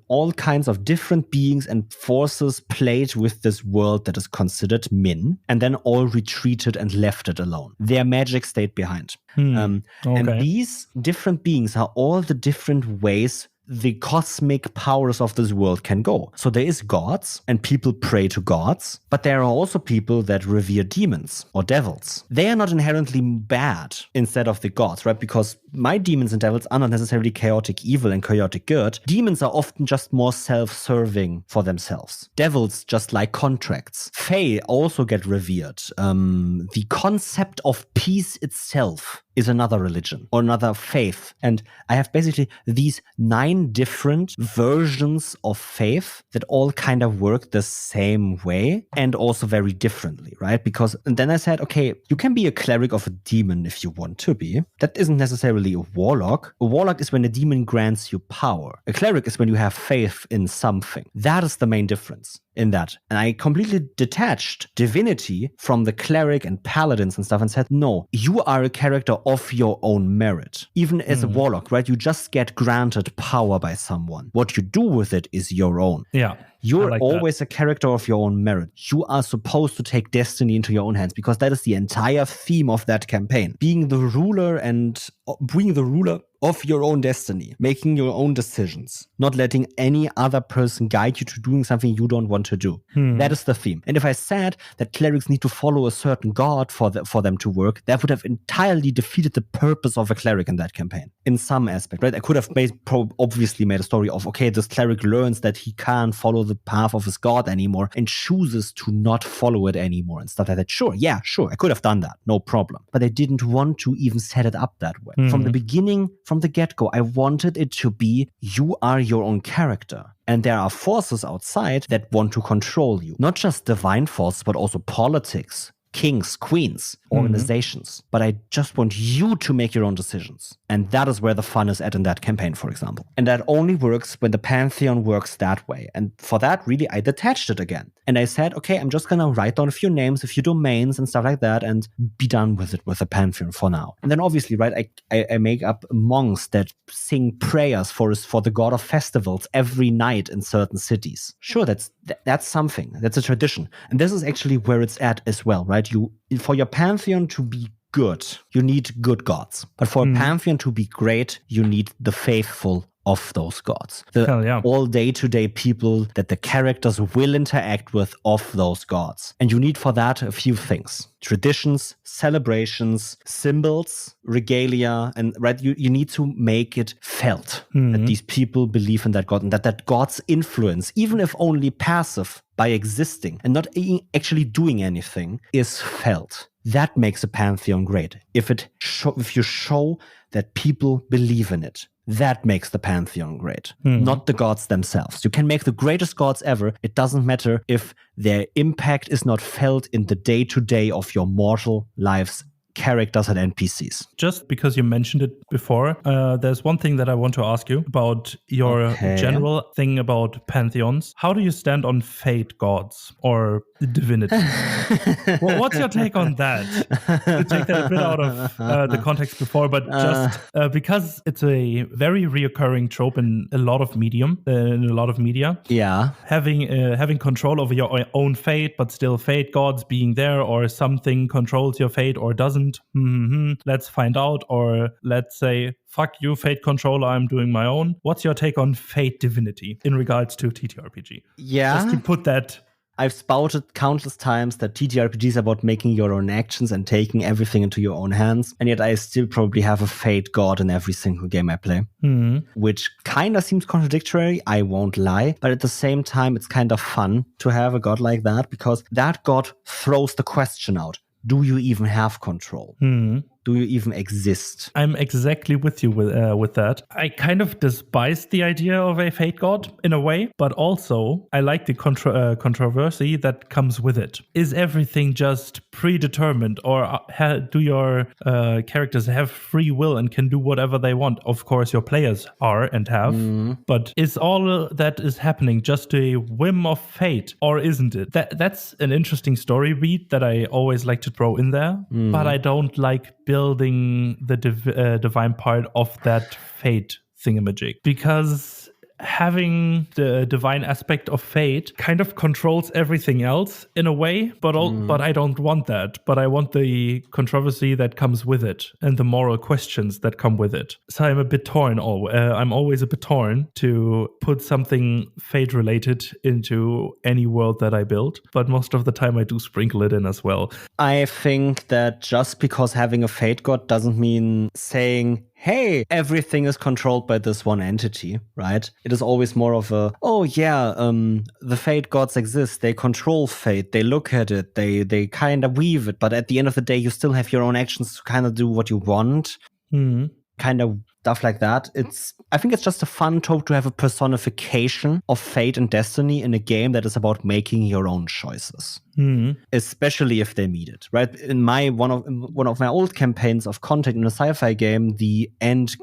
all kinds of different beings and forces played with this world that is considered Min, and then all retreated and left it alone. Their magic stayed behind. And these different beings are all the different ways the cosmic powers of this world can go. So there is gods, and people pray to gods, but there are also people that revere demons or devils. They are not inherently bad instead of the gods, right? Because my demons and devils are not necessarily chaotic evil and chaotic good. Demons are often just more self-serving for themselves. Devils just like contracts. Fae also get revered. The concept of peace itself is another religion or another faith. And I have basically these 9 different versions of faith that all kind of work the same way and also very differently, right? Because and then I said, okay, you can be a cleric of a demon if you want to be. That isn't necessarily a warlock. A warlock is when a demon grants you power. A cleric is when you have faith in something. That is the main difference in that. And I completely detached divinity from the cleric and paladins and stuff and said, no, you are a character of your own merit. Even as a warlock, right? You just get granted power by someone. What you do with it is your own. Yeah. You're always a character of your own merit. You are supposed to take destiny into your own hands because that is the entire theme of that campaign. Being the ruler of your own destiny, making your own decisions, not letting any other person guide you to doing something you don't want to do. That is the theme. And if I said that clerics need to follow a certain god for them to work, that would have entirely defeated the purpose of a cleric in that campaign, in some aspect, right? I could have obviously made a story of, okay, this cleric learns that he can't follow the path of his god anymore and chooses to not follow it anymore and stuff like that. Sure, I could have done that, no problem. But I didn't want to even set it up that way. From the beginning, from the get-go, I wanted it to be, you are your own character. And there are forces outside that want to control you. Not just divine forces, but also politics, kings, queens, organizations. But I just want you to make your own decisions. And that is where the fun is at in that campaign, for example. And that only works when the Pantheon works that way. And for that, really, I detached it again. And I said, okay, I'm just going to write down a few names, a few domains and stuff like that, and be done with it with the Pantheon for now. And then obviously, right, I make up monks that sing prayers for the god of festivals every night in certain cities. Sure, that's something. That's a tradition. And this is actually where it's at as well, right? For your Pantheon to be good, you need good gods. But for a Pantheon to be great, you need the faithful of those gods. The Hell yeah. all day-to-day people that the characters will interact with of those gods. And you need for that a few things. Traditions, celebrations, symbols, regalia, and right, you need to make it felt that these people believe in that god and that god's influence, even if only passive by existing and not actually doing anything, is felt. That makes a pantheon great. If you show that people believe in it, that makes the pantheon great, not the gods themselves. You can make the greatest gods ever. It doesn't matter if their impact is not felt in the day-to-day of your mortal lives, characters and NPCs. Just because you mentioned it before, there's one thing that I want to ask you about your general thing about pantheons. How do you stand on fate gods or divinity? What's your take on that? To take that a bit out of the context before, but just because it's a very reoccurring trope in a lot of media. Yeah. Having control over your own fate, but still fate gods being there, or something controls your fate or doesn't. Let's find out, or let's say, fuck you, fate controller, I'm doing my own. What's your take on fate divinity in regards to TTRPG? Yeah. Just to put that... I've spouted countless times that TTRPG is about making your own actions and taking everything into your own hands. And yet I still probably have a fate god in every single game I play. Which kind of seems contradictory, I won't lie. But at the same time, it's kind of fun to have a god like that, because that god throws the question out. Do you even have control? Do you even exist? I'm exactly with you with that. I kind of despise the idea of a fate god in a way, but also I like the controversy that comes with it. Is everything just predetermined, or do your characters have free will and can do whatever they want? Of course, your players are and have, but is all that is happening just a whim of fate, or isn't it? That's an interesting story beat that I always like to throw in there, but I don't like building the divine part of that fate thingamajig, because having the divine aspect of fate kind of controls everything else in a way, but I don't want that. But I want the controversy that comes with it and the moral questions that come with it. So I'm a bit torn. I'm always a bit torn to put something fate related into any world that I build. But most of the time I do sprinkle it in as well. I think that just because having a fate god doesn't mean saying, hey, everything is controlled by this one entity, right? It is always more of a, the fate gods exist. They control fate. They look at it. They kind of weave it. But at the end of the day, you still have your own actions to kind of do what you want. Kind of stuff like that. I think it's just a fun trope to have a personification of fate and destiny in a game that is about making your own choices. Especially if they meet it, right? In one of my old campaigns of Contact in a sci-fi game, the end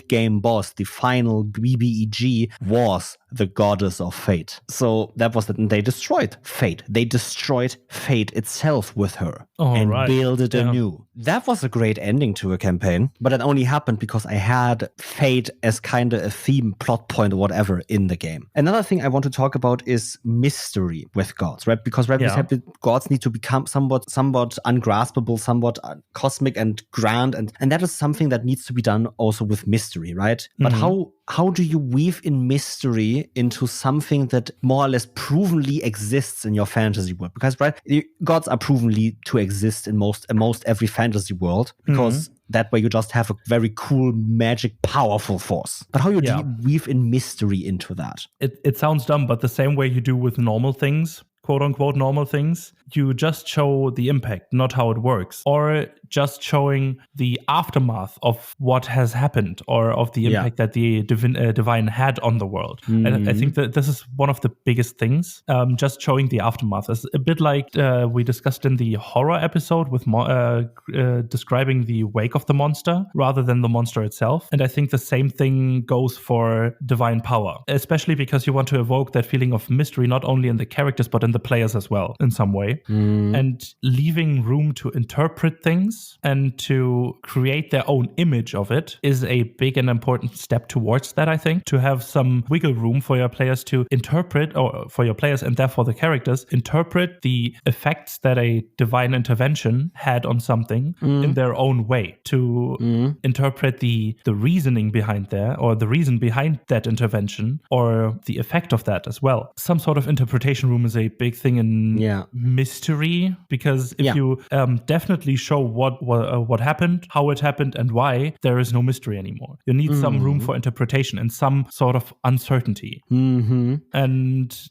game boss, the final BBEG, was the goddess of fate. So that was it, and they destroyed fate. They destroyed fate itself with her built it anew. That was a great ending to a campaign, but that only happened because I had fate as kind of a theme, plot point, or whatever in the game. Another thing I want to talk about is mystery with gods, right? Because gods need to become somewhat ungraspable, somewhat cosmic and grand, and that is something that needs to be done also with mystery, right? But how do you weave in mystery into something that more or less provenly exists in your fantasy world? Because gods are provenly to exist in most every fantasy world, because that way you just have a very cool, magic, powerful force. But how you weave in mystery into that? It sounds dumb, but the same way you do with normal things, quote unquote normal things, you just show the impact, not how it works, or just showing the aftermath of what has happened, or of the impact that the divine had on the world. And I think that this is one of the biggest things, just showing the aftermath. It's a bit like we discussed in the horror episode with describing the wake of the monster rather than the monster itself. And I think the same thing goes for divine power, especially because you want to evoke that feeling of mystery, not only in the characters, but in and the players as well in some way. And leaving room to interpret things and to create their own image of it is a big and important step towards that, I think. To have some wiggle room for your players to interpret, or for your players and therefore the characters, interpret the effects that a divine intervention had on something in their own way. To interpret the reasoning behind there, or the reason behind that intervention, or the effect of that as well. Some sort of interpretation room is a big thing in mystery, because if you definitely show what happened, how it happened, and why, there is no mystery anymore. You need some room for interpretation and some sort of uncertainty. And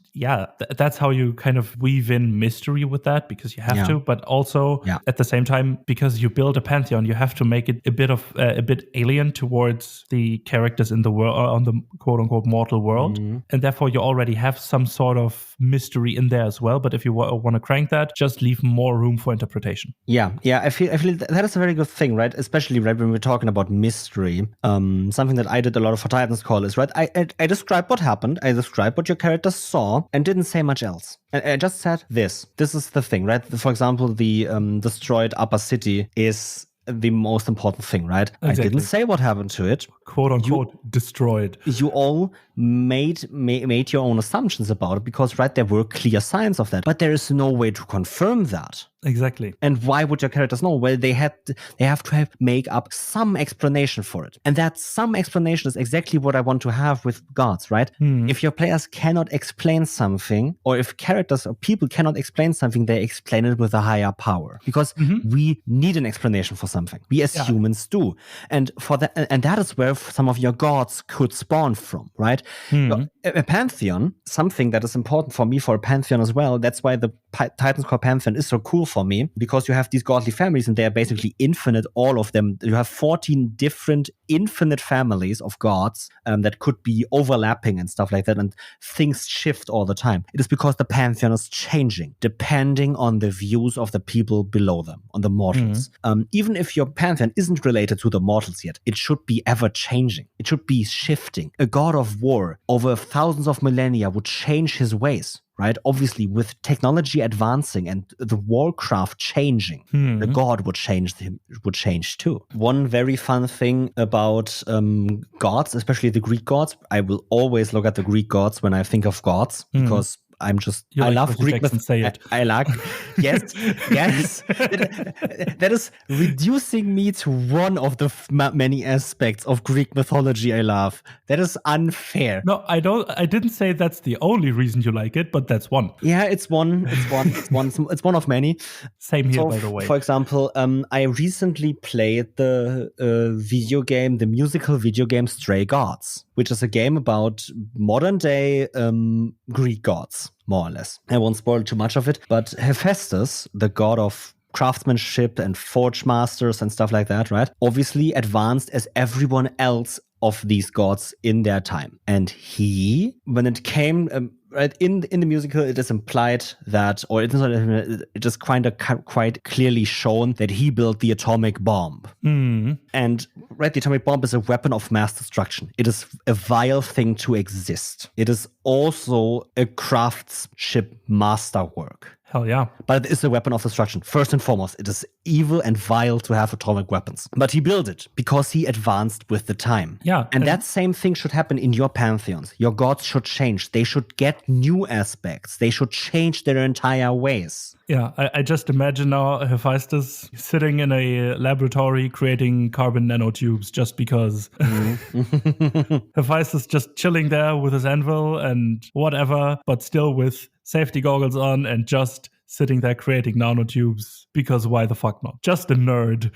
that's how you kind of weave in mystery with that, because you have to, but also at the same time, because you build a pantheon, you have to make it a bit alien towards the characters in the world, on the quote unquote mortal world, and therefore you already have some sort of mystery in there as well. But if you want to crank that, just leave more room for interpretation. I feel that is a very good thing, right? Especially right when we're talking about mystery. Something that I did a lot of for Titan's Call is, right, I described what happened, I described what your characters saw, and didn't say much else. And I just said this is the thing, right? For example, the destroyed upper city is the most important thing, right? Exactly. I didn't say what happened to it. Quote unquote destroyed. You all made your own assumptions about it, because, right, there were clear signs of that, but there is no way to confirm that. Exactly. And why would your characters know? Well, they have to make up some explanation for it. And that some explanation is exactly what I want to have with gods, right? If your players cannot explain something, or if characters or people cannot explain something, they explain it with a higher power. Because we need an explanation for something. We as humans do. And for that, and that is where some of your gods could spawn from, right? A pantheon, something that is important for me for a pantheon as well. That's why the Titan's Core Pantheon is so cool for me, because you have these godly families and they're basically infinite, all of them. You have 14 different infinite families of gods that could be overlapping and stuff like that, and things shift all the time. It is because the pantheon is changing depending on the views of the people below them, on the mortals. Even if your pantheon isn't related to the mortals yet, it should be ever changing. It should be shifting. A god of war over thousands of millennia would change his ways, right? Obviously, with technology advancing and the warcraft changing, the god would change too. One very fun thing about gods, especially the Greek gods, I will always look at the Greek gods when I think of gods, because I love Greek mythology. I like, yes. That is reducing me to one of the many aspects of Greek mythology I love. That is unfair. No, I didn't say that's the only reason you like it, but that's one. Yeah, it's one of many. Same here, by the way. For example, I recently played the musical video game Stray Gods, which is a game about modern day Greek gods, more or less. I won't spoil too much of it, but Hephaestus, the god of craftsmanship and forge masters and stuff like that, right, obviously advanced as everyone else of these gods in their time. And he, when it came, right, in the musical, it is implied that, or it is quite clearly shown that he built the atomic bomb. And, right, the atomic bomb is a weapon of mass destruction. It is a vile thing to exist. It is also a craftsmanship masterwork. Hell yeah. But it is a weapon of destruction. First and foremost, it is evil and vile to have atomic weapons. But he built it because he advanced with the time. Yeah. And that same thing should happen in your pantheons. Your gods should change. They should get new aspects. They should change their entire ways. Yeah, I just imagine now Hephaestus sitting in a laboratory creating carbon nanotubes just because. Hephaestus just chilling there with his anvil and whatever, but still with safety goggles on and just sitting there creating nanotubes because why the fuck not? Just a nerd.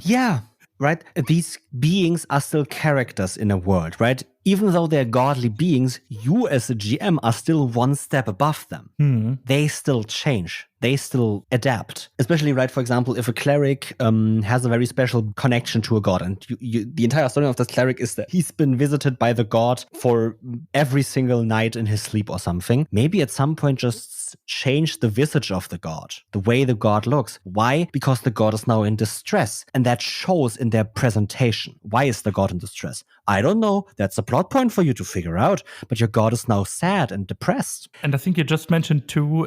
Yeah. Right? These beings are still characters in a world, right? Even though they're godly beings, you as a GM are still one step above them. They still change. They still adapt. Especially, right, for example, if a cleric has a very special connection to a god, and the entire story of this cleric is that he's been visited by the god for every single night in his sleep or something. Maybe at some point just priests change the visage of the god, the way the god looks. Why? Because the god is now in distress, and that shows in their presentation. Why is the god in distress? I don't know. That's a plot point for you to figure out, but your god is now sad and depressed. And I think you just mentioned two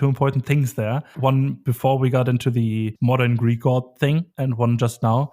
important things there. One before we got into the modern Greek god thing, and one just now.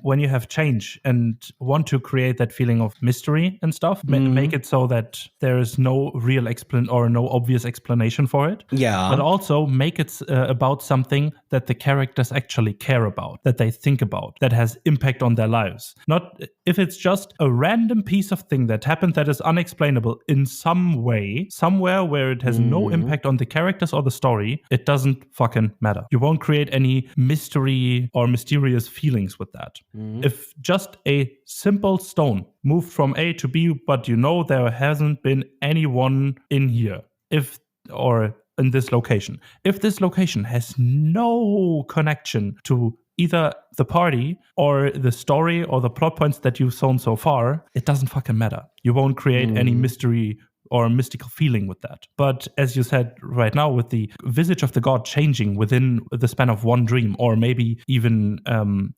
When you have change and want to create that feeling of mystery and stuff, make it so that there is no real no obvious explanation for it. Yeah. But also make it about something that the characters actually care about, that they think about, that has impact on their lives. Not if it's just a random piece of thing that happened that is unexplainable in some way, somewhere where it has no impact on the characters or the story, it doesn't fucking matter. You won't create any mystery or mysterious feelings with that. If just a simple stone moved from A to B, but there hasn't been anyone in here, or in this location. If this location has no connection to either the party or the story or the plot points that you've shown so far, it doesn't fucking matter. You won't create any mystery or mystical feeling with that. But as you said right now, with the visage of the god changing within the span of one dream, or maybe even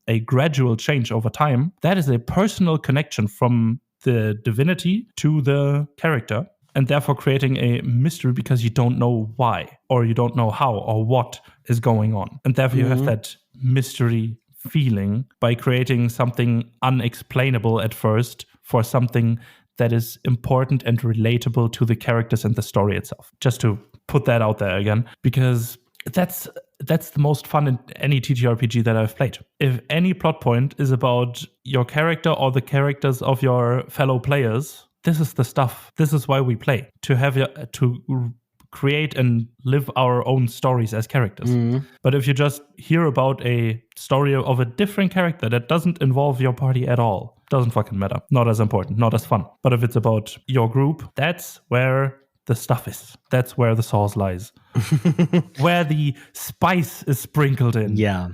a gradual change over time, that is a personal connection from the divinity to the character, and therefore creating a mystery because you don't know why, or you don't know how, or what is going on. And therefore you have that mystery feeling by creating something unexplainable at first for something that is important and relatable to the characters and the story itself. Just to put that out there again, because that's the most fun in any TTRPG that I've played. If any plot point is about your character or the characters of your fellow players, this is the stuff. This is why we play, to create and live our own stories as characters. But if you just hear about a story of a different character that doesn't involve your party at all, doesn't fucking matter. Not as important, not as fun. But if it's about your group, that's where the stuff is. That's where the sauce lies. Where the spice is sprinkled in. Yeah.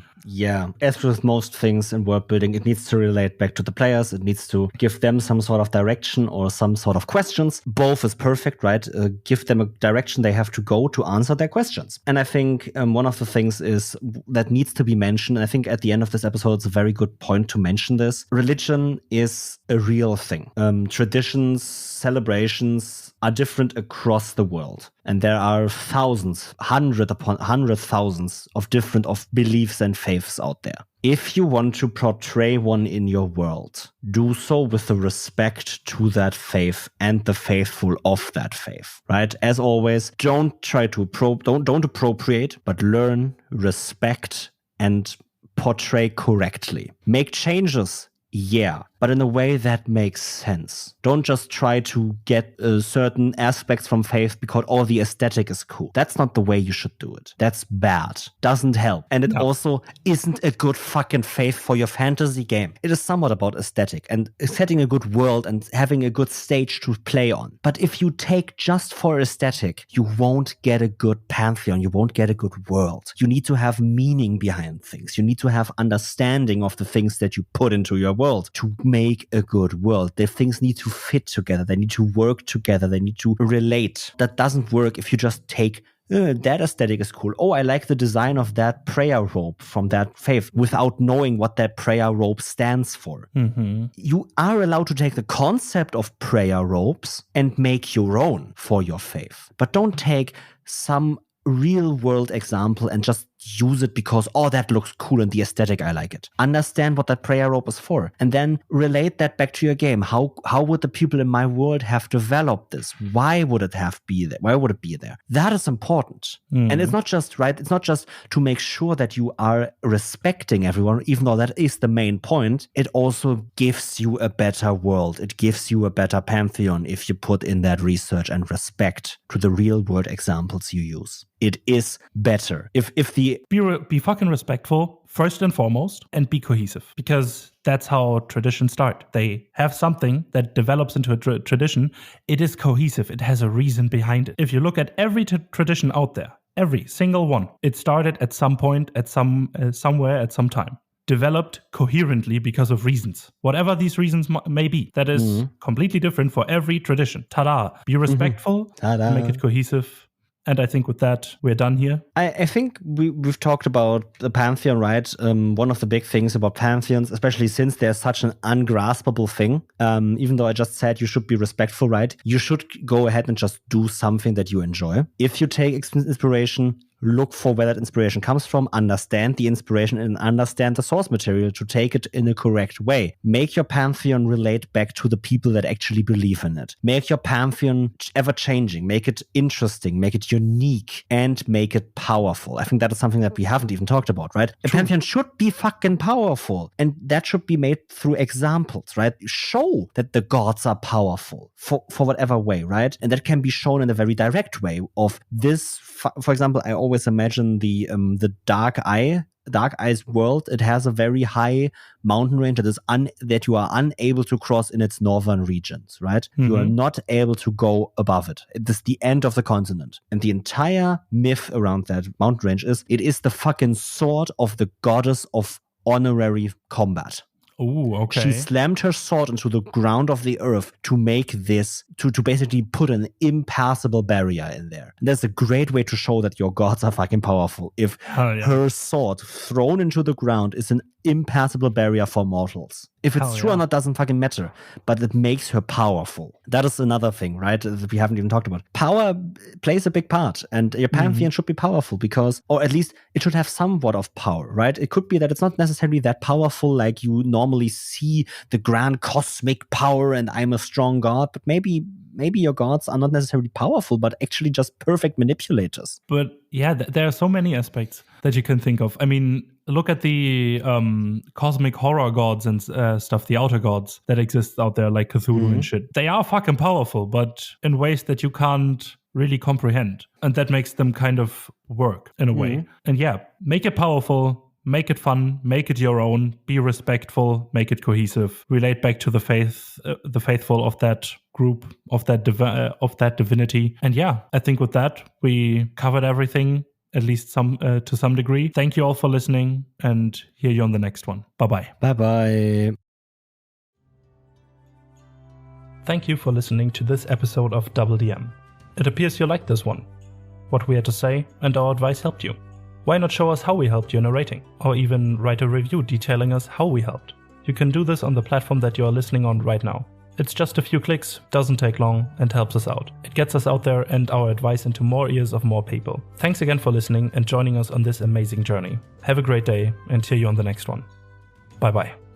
As with most things in world building, it needs to relate back to the players. It needs to give them some sort of direction or some sort of questions. Both is perfect, right? Give them a direction they have to go to answer their questions. And I think one of the things is that needs to be mentioned. And I think at the end of this episode, it's a very good point to mention this. Religion is a real thing. Traditions, celebrations are different across the world. And there are thousands, hundred thousands of different beliefs and faiths out there. If you want to portray one in your world, do so with the respect to that faith and the faithful of that faith, right? As always, don't try to don't appropriate, but learn, respect, and portray correctly. Make changes. Yeah, but in a way that makes sense. Don't just try to get certain aspects from faith because the aesthetic is cool. That's not the way you should do it. That's bad. Doesn't help. And it also isn't a good fucking faith for your fantasy game. It is somewhat about aesthetic and setting a good world and having a good stage to play on. But if you take just for aesthetic, you won't get a good pantheon. You won't get a good world. You need to have meaning behind things. You need to have understanding of the things that you put into your world to make a good world. The things need to fit together. They need to work together. They need to relate. That doesn't work if you just take that aesthetic is cool. Oh, I like the design of that prayer robe from that faith without knowing what that prayer robe stands for. You are allowed to take the concept of prayer robes and make your own for your faith. But don't take some real world example and just use it because, that looks cool and the aesthetic, I like it. Understand what that prayer robe is for and then relate that back to your game. How would the people in my world have developed this? Why would it be there? Why would it be there? That is important. And it's not just, right? It's not just to make sure that you are respecting everyone, even though that is the main point. It also gives you a better world. It gives you a better pantheon if you put in that research and respect to the real world examples you use. It is better. If the be fucking respectful first and foremost, and be cohesive, because that's how traditions start. They have something that develops into a tradition. It is cohesive. It has a reason behind it. If you look at every tradition out there, every single one, it started at some point, at somewhere, at some time. Developed coherently because of reasons. Whatever these reasons may be, that is completely different for every tradition. Ta-da! Be respectful, make it cohesive, And I think with that, we're done here. I think we've talked about the Pantheon, right? One of the big things about Pantheons, especially since they're such an ungraspable thing, even though I just said you should be respectful, right? You should go ahead and just do something that you enjoy. If you take inspiration, look for where that inspiration comes from, understand the inspiration, and understand the source material to take it in a correct way. Make your Pantheon relate back to the people that actually believe in it. Make your Pantheon ever-changing, make it interesting, make it unique, and make it powerful. I think that is something that we haven't even talked about, right? A Pantheon should be fucking powerful, and that should be made through examples, right? Show that the gods are powerful for whatever way, right? And that can be shown in a very direct way of this. For example, I always imagine the Dark Eye's world. It has a very high mountain range that you are unable to cross in its northern regions, right? Mm-hmm. You are not able to go above it. It is the end of the continent. And the entire myth around that mountain range is the fucking sword of the goddess of honorary combat. Oh, okay. She slammed her sword into the ground of the earth to make this, to basically put an impassable barrier in there. And that's a great way to show that your gods are fucking powerful. If her sword thrown into the ground is an impassable barrier for mortals. If it's true or not doesn't fucking matter, but it makes her powerful. That is another thing, right, that we haven't even talked about. Power plays a big part, and your Pantheon should be powerful because, or at least it should have somewhat of power, right? It could be that it's not necessarily that powerful like you normally see the grand cosmic power and I'm a strong god, but maybe your gods are not necessarily powerful, but actually just perfect manipulators. But yeah, there are so many aspects that you can think of. I mean, look at the cosmic horror gods and stuff, the outer gods that exist out there, like Cthulhu and shit. They are fucking powerful, but in ways that you can't really comprehend. And that makes them kind of work in a way. And yeah, make it powerful. Make it fun, make it your own, be respectful, make it cohesive, relate back to the faithful of that group, of that divinity. And yeah, I think with that, we covered everything, at least to some degree. Thank you all for listening, and hear you on the next one. Bye-bye. Bye-bye. Thank you for listening to this episode of DoubleDM. It appears you liked this one. What we had to say and our advice helped you. Why not show us how we helped you in a rating, or even write a review detailing us how we helped? You can do this on the platform that you are listening on right now. It's just a few clicks, doesn't take long, and helps us out. It gets us out there and our advice into more ears of more people. Thanks again for listening and joining us on this amazing journey. Have a great day, and hear you on the next one. Bye bye.